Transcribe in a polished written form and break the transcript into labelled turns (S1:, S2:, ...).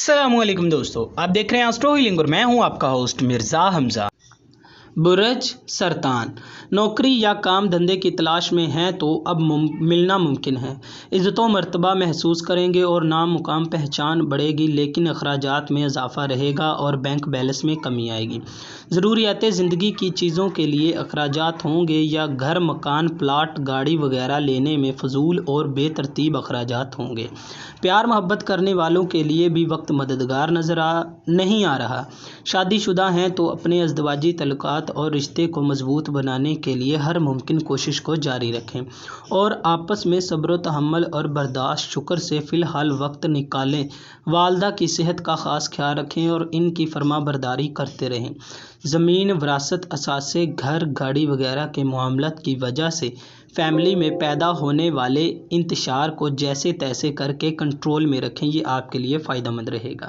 S1: अस्सलामुअलैकुम दोस्तों, आप देख रहे हैं एस्ट्रो हीलिंग और मैं हूं आपका होस्ट मिर्ज़ा हमज़ा। बुरज सरतान नौकरी या काम धंधे की तलाश में हैं तो अब मिलना मुमकिन है। इज़्ज़त व मर्तबा महसूस करेंगे और नाम मुकाम पहचान बढ़ेगी, लेकिन अखराजात में इजाफा रहेगा और बैंक बैलेंस में कमी आएगी। ज़रूरियात ज़िंदगी की चीज़ों के लिए अखराजात होंगे या घर मकान प्लाट गाड़ी वगैरह लेने में फ़जूल और बेतरतीब अखराजात होंगे। प्यार मोहब्बत करने वालों के लिए भी वक्त मददगार नहीं आ रहा। शादीशुदा हैं तो अपने अज़दवाजी तल्लुकात और रिश्ते को मजबूत बनाने के लिए हर मुमकिन कोशिश को जारी रखें और आपस में सब्र तहम्मुल और बर्दाश्त शुक्र से फ़िलहाल वक्त निकालें। वालदा की सेहत का ख़ास ख्याल रखें और इनकी फरमाबरदारी करते रहें। ज़मीन वरासत असासे घर गाड़ी वगैरह के मामलात की वजह से फैमिली में पैदा होने वाले इंतशार को जैसे तैसे करके कंट्रोल में रखें, ये आपके लिए फ़ायदेमंद रहेगा।